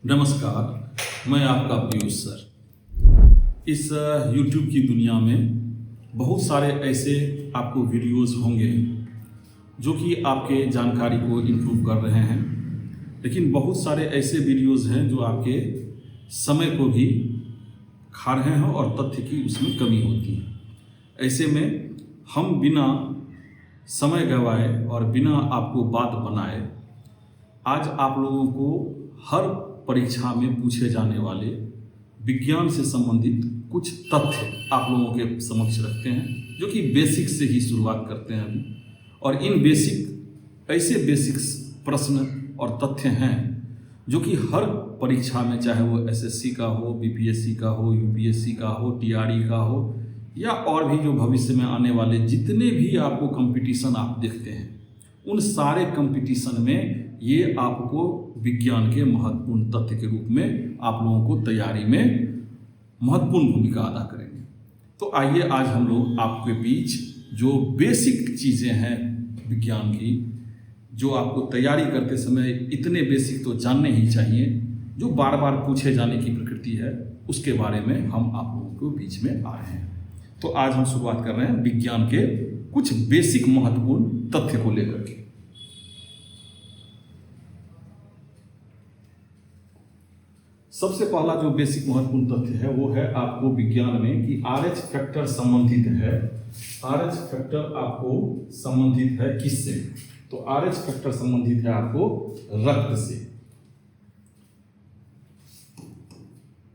नमस्कार, मैं आपका पीयूष सर। इस YouTube की दुनिया में बहुत सारे ऐसे आपको वीडियोस होंगे जो कि आपके जानकारी को इम्प्रूव कर रहे हैं, लेकिन बहुत सारे ऐसे वीडियोस हैं जो आपके समय को भी खा रहे हैं और तथ्य की उसमें कमी होती है। ऐसे में हम बिना समय गंवाए और बिना आपको बात बनाए आज आप लोगों को हर परीक्षा में पूछे जाने वाले विज्ञान से संबंधित कुछ तथ्य आप लोगों के समक्ष रखते हैं, जो कि बेसिक से ही शुरुआत करते हैं अभी। और इन ऐसे बेसिक प्रश्न और तथ्य हैं जो कि हर परीक्षा में, चाहे वो एसएससी का हो, बीपीएससी का हो, यूपीएससी का हो, टीआरई का हो, या और भी जो भविष्य में आने वाले जितने भी आपको कंपटीशन आप देखते हैं, उन सारे कंपटीशन में ये आपको विज्ञान के महत्वपूर्ण तथ्य के रूप में आप लोगों को तैयारी में महत्वपूर्ण भूमिका अदा करेंगे। तो आइए आज हम लोग आपके बीच जो बेसिक चीज़ें हैं विज्ञान की, जो आपको तैयारी करते समय इतने बेसिक तो जानने ही चाहिए, जो बार बार पूछे जाने की प्रकृति है, उसके बारे में हम आप लोगों के बीच में आ रहे हैं। तो आज हम शुरुआत कर रहे हैं विज्ञान के कुछ बेसिक महत्वपूर्ण तथ्य को लेकर के। सबसे पहला जो बेसिक महत्वपूर्ण तथ्य है वो है आपको विज्ञान में कि RH फैक्टर संबंधित है। RH फैक्टर आपको संबंधित है किससे? तो RH फैक्टर संबंधित है आपको रक्त से।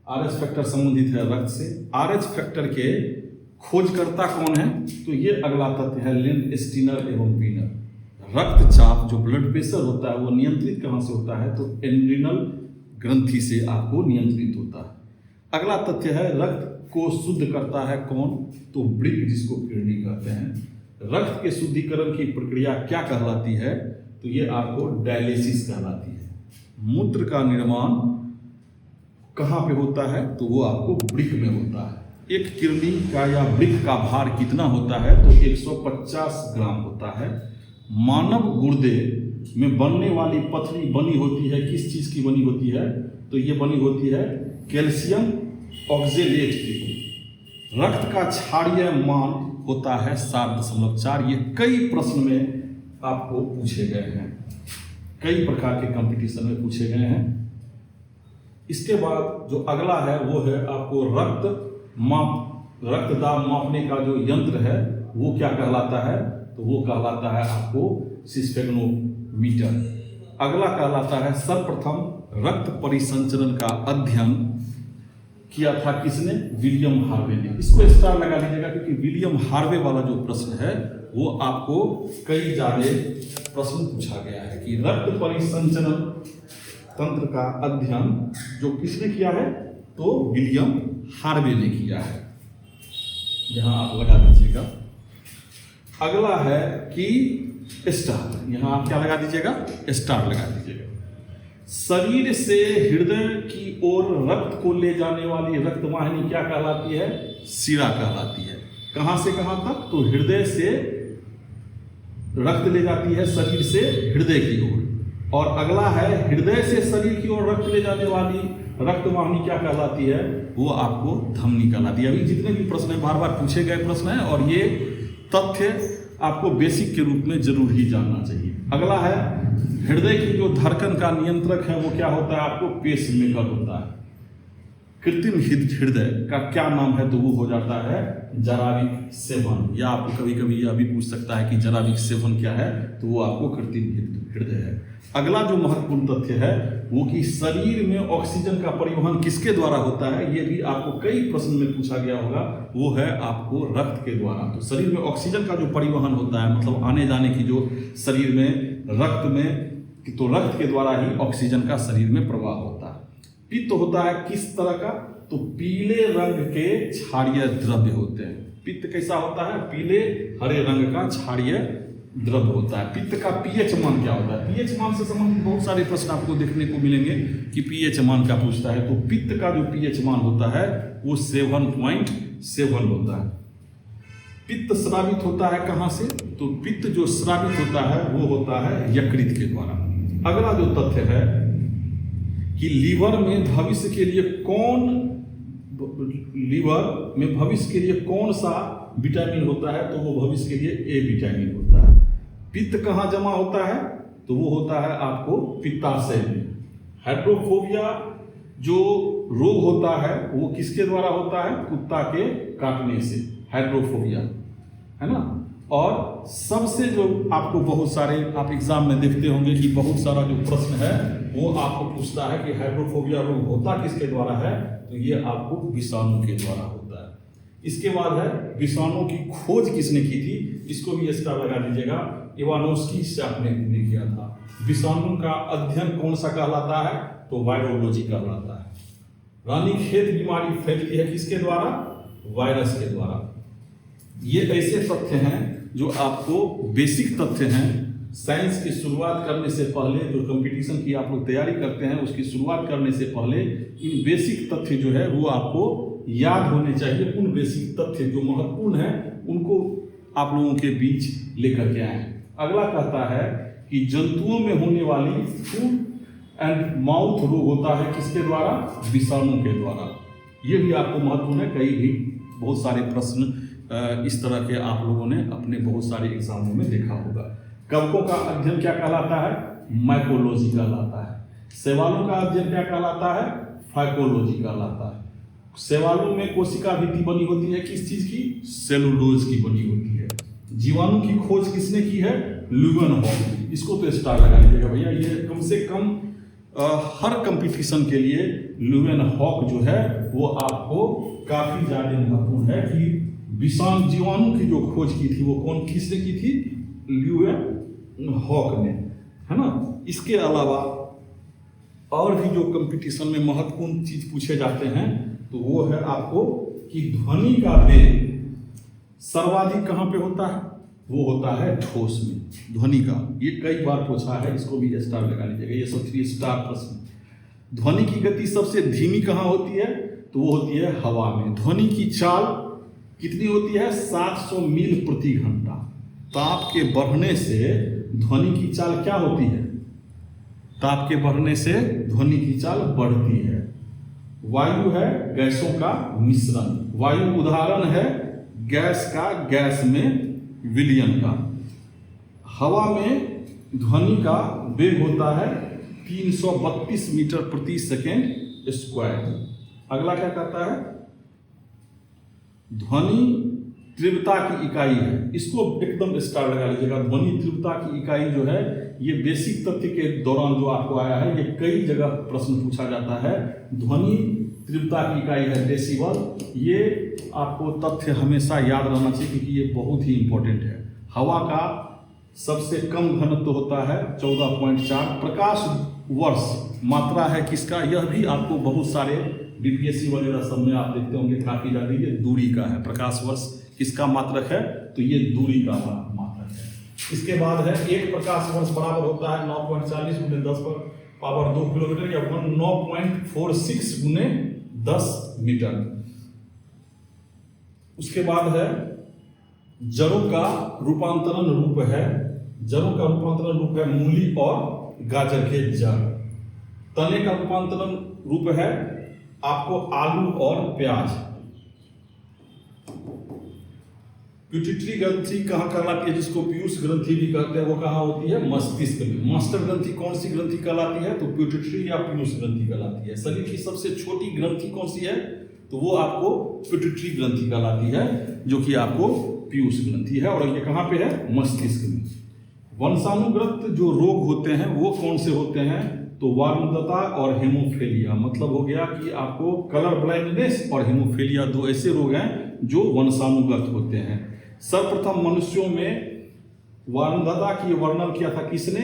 RH फैक्टर संबंधित है रक्त से। RH फैक्टर के खोजकर्ता कौन है? तो ये अगला तथ्य है लेन स्टीनर एवं वीनर। रक्तचाप जो ब्लड प्रेशर होता है वो नियंत्रित कहाँ से होता है? तो एड्रिनल ग्रंथि से आपको नियंत्रित होता है। अगला तथ्य है रक्त को शुद्ध करता है कौन? तो वृक्क, जिसको किडनी कहते हैं। रक्त के शुद्धिकरण की प्रक्रिया क्या कहलाती है? तो ये आपको डायलिसिस कहलाती है। मूत्र का निर्माण कहाँ पे होता है? तो वो आपको वृक्क में होता है। एक किडनी का या वृक्क का भार कितना होता है? तो 150 ग्राम होता है। मानव गुर्दे में बनने वाली पथरी बनी होती है किस चीज की बनी होती है? तो ये बनी होती है कैल्शियम ऑक्जेलेट की। रक्त का क्षारीय मान होता है 7.4। ये कई प्रश्न में आपको पूछे गए हैं, कई प्रकार के कंपटीशन में पूछे गए हैं। इसके बाद जो अगला है वो है आपको रक्त दाब मापने का जो यंत्र है वो क्या कहलाता है? तो वो कहलाता है आपको सिस्फेग्नोमीटर। अगला कहलाता है सर्वप्रथम रक्त परिसंचरण का अध्ययन किया था किसने? विलियम हार्वे ने। इसको स्टार लगा लीजिएगा क्योंकि विलियम हार्वे वाला जो प्रश्न है वो आपको कई ज्यादा प्रश्न पूछा गया है कि रक्त परिसंचरण तंत्र का अध्ययन जो किसने किया है? तो विलियम हार्वे ने किया है। यहां आप लगा दीजिएगा। अगला है कि स्टार, यहां आप क्या लगा दीजिएगा? स्टार लगा दीजिएगा। शरीर से हृदय की ओर रक्त को ले जाने वाली रक्त वाहिनी क्या कहलाती है? शिरा कहलाती है। कहां से कहां तक? तो हृदय से रक्त ले जाती है शरीर से हृदय की ओर। और अगला है हृदय से शरीर की ओर रक्त ले जाने वाली रक्त वाहिनी क्या कहलाती है? वो आपको धमनी कहलाती है। अभी जितने भी प्रश्न बार बार पूछे गए प्रश्न है और ये तथ्य आपको बेसिक के रूप में जरूर ही जानना चाहिए। अगला है हृदय की जो धड़कन का नियंत्रक है वो क्या होता है? आपको पेसमेकर होता है। कृत्रिम हृदय का क्या नाम है? तो वो हो जाता है जराविक सेवन। या आपको कभी कभी यह भी पूछ सकता है कि जराविक सेवन क्या है? तो वो आपको कृत्रिम हृदय है। अगला जो महत्वपूर्ण तथ्य है वो कि शरीर में ऑक्सीजन का परिवहन किसके द्वारा होता है? ये भी आपको कई प्रश्न में पूछा गया होगा। वो है आपको रक्त के द्वारा। तो शरीर में ऑक्सीजन का जो परिवहन होता है, मतलब आने जाने की जो शरीर में रक्त में, तो रक्त के द्वारा ही ऑक्सीजन का शरीर में प्रवाह होता है। पित्त होता है किस तरह का? तो पीले रंग के क्षारीय द्रव्य होते हैं। पित्त कैसा होता है? पीले हरे रंग का क्षारीय द्रव्य होता है। पित्त का पीएच मान क्या होता है? पीएच मान से संबंधित बहुत सारे प्रश्न आपको देखने को मिलेंगे कि पीएच मान क्या पूछता है। तो पित्त का जो पीएच मान होता है वो 7.7 होता है। पित्त स्रावित होता है कहाँ से? तो पित्त जो स्रावित होता है वो होता है यकृत के द्वारा। अगला जो तथ्य है कि लीवर में भविष्य के लिए कौन सा विटामिन होता है, तो वो भविष्य के लिए ए विटामिन होता है। पित्त कहाँ जमा होता है, तो वो होता है आपको पित्ताशय में। हाइड्रोफोबिया जो रोग होता है वो किसके द्वारा होता है, कुत्ता के काटने से, हाइड्रोफोबिया, है ना। और सबसे जो आपको बहुत सारे आप एग्जाम में देखते होंगे कि बहुत सारा जो प्रश्न है वो आपको पूछता है कि हाइड्रोफोबिया रोग होता किसके द्वारा है, तो ये आपको विषाणु के द्वारा होता है। इसके बाद है विषाणु की खोज किसने की थी, इसको भी स्टार लगा दीजिएगा, इवानोस्की से आपने किया था। विषाणु का अध्ययन कौन सा कहलाता है, तो वायरोलॉजी कहलाता है। रानीखेत बीमारी फैलती है किसके द्वारा, वायरस के द्वारा। ये ऐसे तथ्य हैं जो आपको बेसिक तथ्य हैं। साइंस की शुरुआत करने से पहले, जो कंपटीशन की आप लोग तैयारी करते हैं उसकी शुरुआत करने से पहले इन बेसिक तथ्य जो है वो आपको याद होने चाहिए। उन बेसिक तथ्य जो महत्वपूर्ण हैं उनको आप लोगों के बीच लेकर के आए। अगला कहता है कि जंतुओं में होने वाली फूट एंड माउथ रोग होता है किसके द्वारा, विषाणु के द्वारा। ये भी आपको महत्वपूर्ण है, कई भी बहुत सारे प्रश्न इस तरह के आप लोगों ने अपने बहुत सारे एग्जामों में देखा होगा। कवकों का अध्ययन क्या कहलाता है, माइकोलॉजी कहलाता है। शैवालों का अध्ययन क्या कहलाता है, फाइकोलॉजी कहलाता है। शैवालों में कोशिका भित्ति बनी होती है किस चीज की, सेलुलोज की बनी होती है। जीवाणु की खोज किसने की है, ल्यूवेनहॉक। इसको तो स्टार लगा लीजिएगा भैया, ये कम से कम हर कंपटीशन के लिए ल्यूवेनहॉक जो है वो आपको काफी ज्यादा महत्वपूर्ण है कि जीवाणु की जो खोज की थी वो किसने की थी, ल्यूवेनहॉक ने, है ना। इसके अलावा और भी जो कंपटीशन में महत्वपूर्ण चीज पूछे जाते हैं तो वो है आपको कि ध्वनि का वेग सर्वाधिक कहाँ पे होता है, वो होता है ठोस में, ध्वनि का। ये कई बार पूछा है, इसको भी स्टार लगा लीजिएगा, ये सब 3 स्टार प्रश्न। ध्वनि की गति सबसे धीमी कहाँ होती है, तो वो होती है हवा में। ध्वनि की चाल कितनी होती है, 700 मील प्रति घंटा। ताप के बढ़ने से ध्वनि की चाल क्या होती है, ताप के बढ़ने से ध्वनि की चाल बढ़ती है। वायु है गैसों का मिश्रण, वायु उदाहरण है गैस का, गैस में विलयन का। हवा में ध्वनि का वेग होता है 332 मीटर प्रति सेकेंड स्क्वायर। अगला क्या कहता है, ध्वनि तीव्रता की इकाई है, इसको एकदम स्टार लगा लीजिएगा। ध्वनि तीव्रता की इकाई जो है ये बेसिक तथ्य के दौरान जो आपको आया है, ये कई जगह प्रश्न पूछा जाता है। ध्वनि तीव्रता की इकाई है डेसिबल। ये आपको तथ्य हमेशा याद रहना चाहिए क्योंकि ये बहुत ही इंपॉर्टेंट है। हवा का सबसे कम घनत्व होता है 14.4 प्रकाश वर्ष। मात्रा है किसका, यह भी आपको बहुत सारे बीपीएससी वगैरह सब में आप देखते होंगे काफी ज्यादा, ये दूरी का है। प्रकाश वर्ष किसका मात्रक है, तो ये दूरी का मात्रक है। इसके बाद है 1 प्रकाश वर्ष बराबर होता है 9.40 × 10⁻² किलोमीटर या 9.46 × 10 मीटर। उसके बाद है जड़ों का रूपांतरण रूप है, जड़ों का रूपांतरण रूप है मूली और गाजर के जड़। तने का रूपांतरण रूप है आपको आलू और प्याज। पिट्यूटरी ग्रंथि कहाँ कहलाती है, जिसको पीयूष ग्रंथि भी कहते हैं, वो कहाँ होती है, मस्तिष्क में। मास्टर ग्रंथि कौन सी ग्रंथि कहलाती है, तो पिट्यूटरी या पीयूष ग्रंथि कहलाती है। शरीर की सबसे छोटी ग्रंथि कौन सी है, तो वो आपको पिट्यूटरी ग्रंथि कहलाती है, जो कि आपको पीयूष ग्रंथि है, और ये कहाँ पे है, मस्तिष्क में। वंशानुगत जो रोग होते हैं वो कौन से होते हैं, तो वार्मदता और हेमोफेलिया। मतलब हो गया कि आपको कलर ब्लाइंडनेस और हेमोफेलिया 2 ऐसे रोग हैं जो वंशानुगत होते हैं। सर्वप्रथम मनुष्यों में वार्मदता की वर्णन किया था किसने,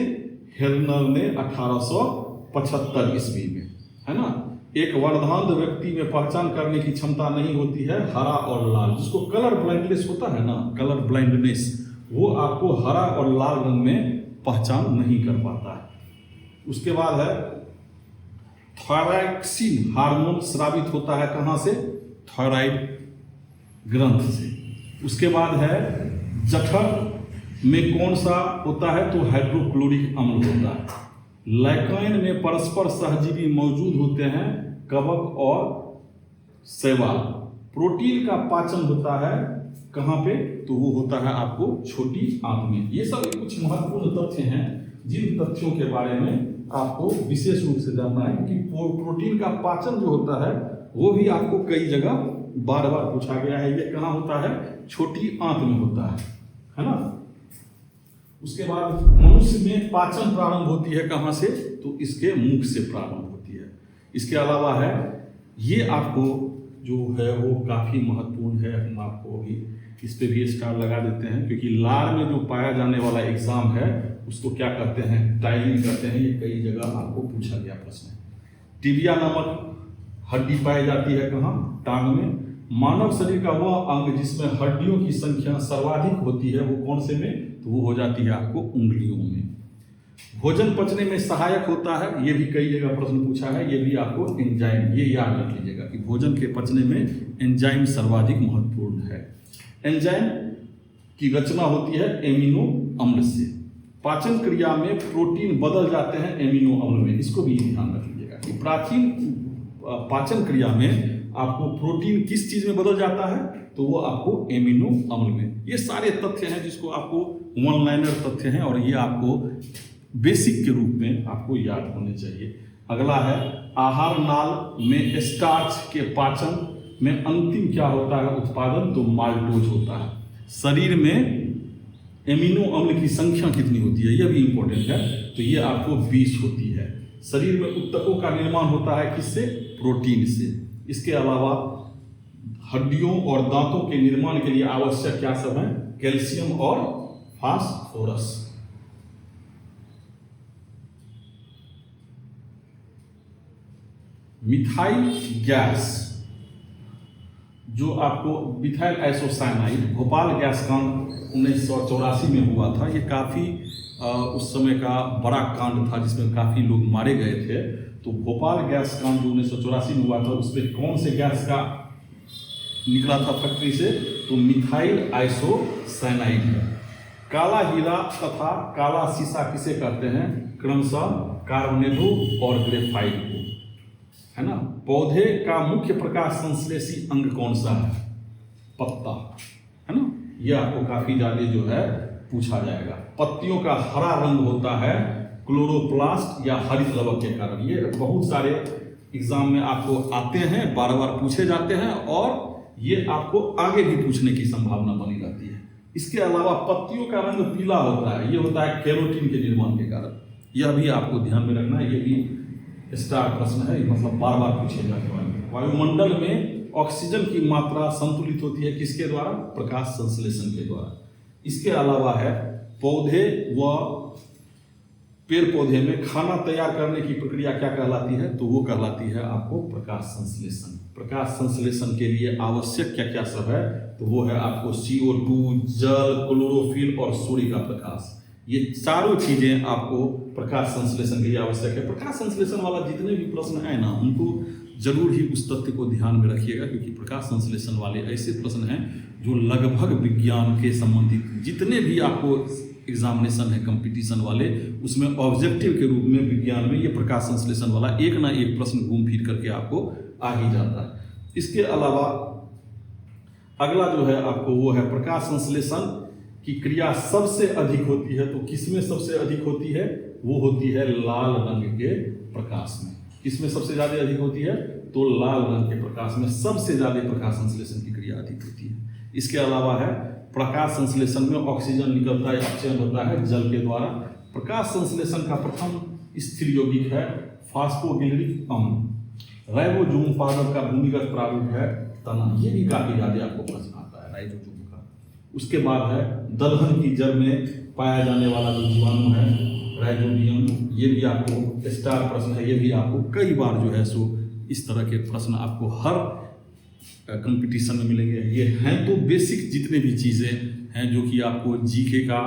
हेर्नर ने 1875 ईस्वी में, है ना। एक वर्धांत व्यक्ति में पहचान करने की क्षमता नहीं होती है हरा और लाल, जिसको कलर ब्लाइंडनेस होता है ना, कलर ब्लाइंडनेस, वो आपको हरा और लाल रंग में पहचान नहीं कर पाता है। उसके बाद है थायरॉक्सिन हार्मोन स्रावित होता है कहाँ से, थायराइड ग्रंथ से। उसके बाद है जठर में कौन सा होता है, तो हाइड्रोक्लोरिक अम्ल होता है। लाइकेन में परस्पर सहजीवी मौजूद होते हैं कवक और शैवाल। प्रोटीन का पाचन होता है कहाँ पे, तो वो होता है आपको छोटी आंत में। ये सब कुछ महत्वपूर्ण तथ्य हैं जिन तथ्यों के बारे में आपको विशेष रूप से जानना है, क्योंकि प्रोटीन का पाचन जो होता है वो भी आपको कई जगह बार बार पूछा गया है। ये कहाँ होता है, छोटी आंत में होता है ना। उसके बाद मनुष्य में पाचन प्रारंभ होती है कहाँ से, तो इसके मुख से प्रारंभ होती है। इसके अलावा है ये आपको जो है वो काफ़ी महत्वपूर्ण है, हम आपको अभी इस पे भी स्टार लगा देते हैं, क्योंकि लार में जो पाया जाने वाला एग्जाम है उसको क्या कहते हैं, टाइलिंग कहते हैं। ये कई जगह आपको पूछा गया प्रश्न है। टिबिया नामक हड्डी पाई जाती है कहाँ, टांग में। मानव शरीर का वह अंग जिसमें हड्डियों की संख्या सर्वाधिक होती है वो कौन से में, तो वो हो जाती है आपको उंगलियों में। भोजन पचने में सहायक होता है, ये भी कई जगह प्रश्न पूछा है, ये भी आपको एंजाइम, ये याद रख लीजिएगा कि भोजन के पचने में एंजाइम सर्वाधिक महत्वपूर्ण है। एंजाइम की रचना होती है एमिनो अम्ल से। पाचन क्रिया में प्रोटीन बदल जाते हैं एमिनो अम्ल में, इसको भी ध्यान रख लीजिएगा कि प्राचीन पाचन क्रिया में आपको प्रोटीन किस चीज में बदल जाता है, तो वो आपको एमिनो अम्ल में। ये सारे तथ्य हैं जिसको आपको वन लाइनर तथ्य हैं और ये आपको बेसिक के रूप में आपको याद होने चाहिए। अगला है आहार नाल में स्टार्च के पाचन में अंतिम क्या होता है उत्पादन, तो माल्टोज होता है। शरीर में एमिनो अम्ल की संख्या कितनी होती है, यह भी इंपॉर्टेंट है, तो ये आपको 20 होती है। शरीर में उत्तकों का निर्माण होता है किससे, प्रोटीन से। इसके अलावा हड्डियों और दांतों के निर्माण के लिए आवश्यक क्या सब है, कैल्शियम और फास्फोरस। मिथाइल गैस जो आपको मिथाइल आइसोसाइनाइड भोपाल गैस कांड 1984 में हुआ था। ये काफ़ी उस समय का बड़ा कांड था जिसमें काफ़ी लोग मारे गए थे। तो भोपाल गैस कांड जो 1984 में हुआ था उसमें कौन से गैस का निकला था फैक्ट्री से, तो मिथाइल आइसोसाइनाइड है। काला हीरा तथा काला सीसा किसे कहते हैं, क्रमशः कार्बोनेटो और ग्रेफाइट को, है ना। पौधे का मुख्य प्रकाश संश्लेषी अंग कौन सा है, पत्ता, है ना। यह आपको काफी ज्यादा जो है पूछा जाएगा। पत्तियों का हरा रंग होता है क्लोरोप्लास्ट या हरित लवक के कारण। ये बहुत सारे एग्जाम में आपको आते हैं, बार बार पूछे जाते हैं और ये आपको आगे भी पूछने की संभावना बनी रहती है। इसके अलावा पत्तियों का रंग पीला होता है, ये होता है कैरोटीन के निर्माण के कारण। यह भी आपको ध्यान में रखना है, ये भी स्टार प्रश्न है, मतलब बार बार पूछे जाने वाले। वायुमंडल में ऑक्सीजन की मात्रा संतुलित होती है किसके द्वारा, प्रकाश संश्लेषण के द्वारा। इसके अलावा है पौधे व पेड़ पौधे में खाना तैयार करने की प्रक्रिया क्या कहलाती है, तो वो कहलाती है आपको प्रकाश संश्लेषण। प्रकाश संश्लेषण के लिए आवश्यक क्या क्या सब है, तो वो है आपको CO2, जल, क्लोरोफिल और सूर्य का प्रकाश। ये चारों चीजें आपको प्रकाश संश्लेषण के लिए आवश्यक है। प्रकाश संश्लेषण वाला जितने भी प्रश्न आए ना, उनको जरूर ही उस तथ्य को ध्यान में रखिएगा, क्योंकि प्रकाश संश्लेषण वाले ऐसे प्रश्न हैं जो लगभग विज्ञान के संबंधित जितने भी आपको एग्जामिनेशन है कंपटीशन वाले, उसमें ऑब्जेक्टिव के रूप में विज्ञान में ये प्रकाश संश्लेषण वाला एक ना एक प्रश्न घूम फिर करके आपको आ ही जाता है। इसके अलावा अगला जो है आपको वो है प्रकाश संश्लेषण की क्रिया सबसे अधिक होती है, तो किसमें सबसे अधिक होती है, वो होती है लाल रंग के प्रकाश में। किसमें सबसे ज्यादा अधिक होती है, तो लाल रंग के प्रकाश में सबसे ज्यादा प्रकाश संश्लेषण की क्रिया अधिक होती है। इसके अलावा है प्रकाश संश्लेषण में ऑक्सीजन निकलता है, अपचयन होता है जल के द्वारा। प्रकाश संश्लेषण का प्रथम स्थिर यौगिक है फास्फोगिलरिक अम्ल। राइबोसोम पादप का भूमिगत प्रारूप है तना, ये भी काफी ज्यादा आपको प्रश्न आता है राइबोसोम का। उसके बाद है दलहन की जड़ में पाया जाने वाला जो जीवाणु है राइजोबियम, ये भी आपको स्टार प्रश्न है। ये भी आपको कई बार जो है सो इस तरह के प्रश्न आपको हर कंपटीशन में मिलेंगे। ये हैं तो बेसिक जितने भी चीज़ें हैं जो कि आपको जीके का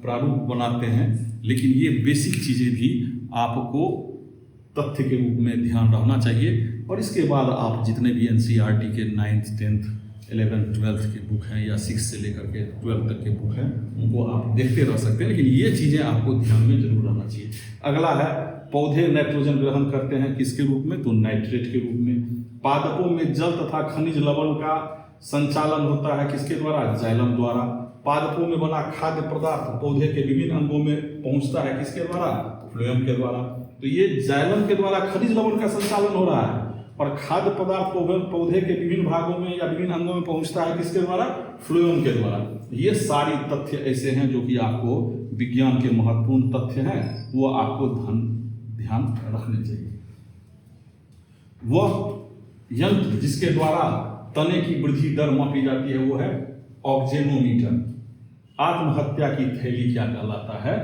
प्रारूप बनाते हैं, लेकिन ये बेसिक चीज़ें भी आपको तथ्य के रूप में ध्यान रखना चाहिए। और इसके बाद आप जितने भी NCERT के 9th 10th 11th 12th के बुक हैं या 6 से लेकर के 12 तक के बुक हैं, उनको आप देखते रह सकते हैं, लेकिन ये चीज़ें आपको ध्यान में जरूर रहना चाहिए। अगला है पौधे नाइट्रोजन ग्रहण करते हैं किसके रूप में, तो नाइट्रेट के रूप में। पादपों में जल तथा खनिज लवण का संचालन होता है किसके द्वारा, जाइलम द्वारा। पादपों में बना खाद्य पदार्थ पौधे के विभिन्न अंगों में पहुंचता है किसके द्वारा, फ्लोएम के द्वारा। तो ये जाइलम के द्वारा खनिज लवण का संचालन हो रहा है, और खाद्य पदार्थ पौधे के विभिन्न भागों में या विभिन्न अंगों में पहुंचता है किसके द्वारा, फ्लोएम के द्वारा। ये सारी तथ्य ऐसे हैं जो कि आपको विज्ञान के महत्वपूर्ण तथ्य हैं, वो आपको ध्यान रखने चाहिए। वह यंत्र जिसके द्वारा तने की वृद्धि दर मापी जाती है वो है ऑक्जेनोमीटर। आत्महत्या की थैली क्या कहलाता है,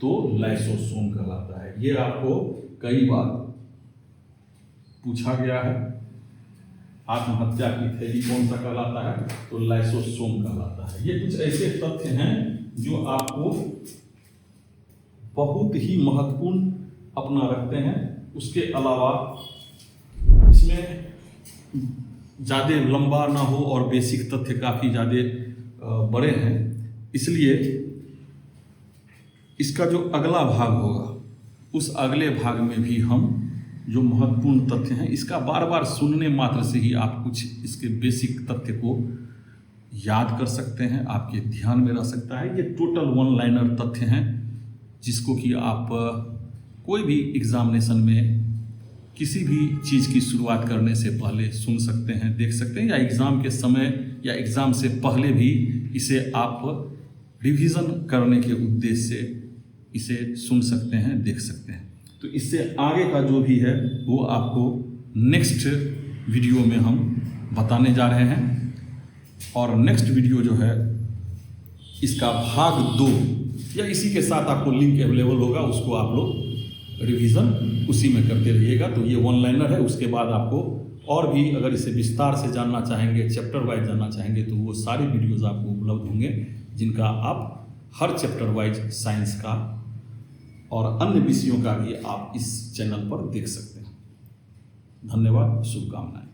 तो लाइसोसोम कहलाता है। ये आपको कई बार पूछा गया है। आत्महत्या की थैली कौन सा कहलाता है, तो लाइसोसोम कहलाता है। ये कुछ ऐसे तथ्य हैं जो आपको बहुत ही महत्वपूर्ण अपना रखते हैं। उसके अलावा इसमें ज़्यादा लंबा ना हो और बेसिक तथ्य काफ़ी ज़्यादा बड़े हैं, इसलिए इसका जो अगला भाग होगा उस अगले भाग में भी हम जो महत्वपूर्ण तथ्य हैं इसका बार बार सुनने मात्र से ही आप कुछ इसके बेसिक तथ्य को याद कर सकते हैं, आपके ध्यान में रह सकता है। ये टोटल वन लाइनर तथ्य हैं जिसको कि आप कोई भी एग्जामिनेशन में किसी भी चीज़ की शुरुआत करने से पहले सुन सकते हैं, देख सकते हैं, या एग्ज़ाम के समय या एग्ज़ाम से पहले भी इसे आप रिवीजन करने के उद्देश्य से इसे सुन सकते हैं, देख सकते हैं। तो इससे आगे का जो भी है वो आपको नेक्स्ट वीडियो में हम बताने जा रहे हैं, और नेक्स्ट वीडियो जो है इसका भाग 2 या इसी के साथ आपको लिंक अवेलेबल होगा, उसको आप लोग रिवीजन उसी में करते रहिएगा। तो ये वन लाइनर है। उसके बाद आपको और भी अगर इसे विस्तार से जानना चाहेंगे, चैप्टर वाइज जानना चाहेंगे, तो वो सारी वीडियोज़ आपको उपलब्ध होंगे जिनका आप हर चैप्टर वाइज साइंस का और अन्य विषयों का भी आप इस चैनल पर देख सकते हैं। धन्यवाद, शुभकामनाएं।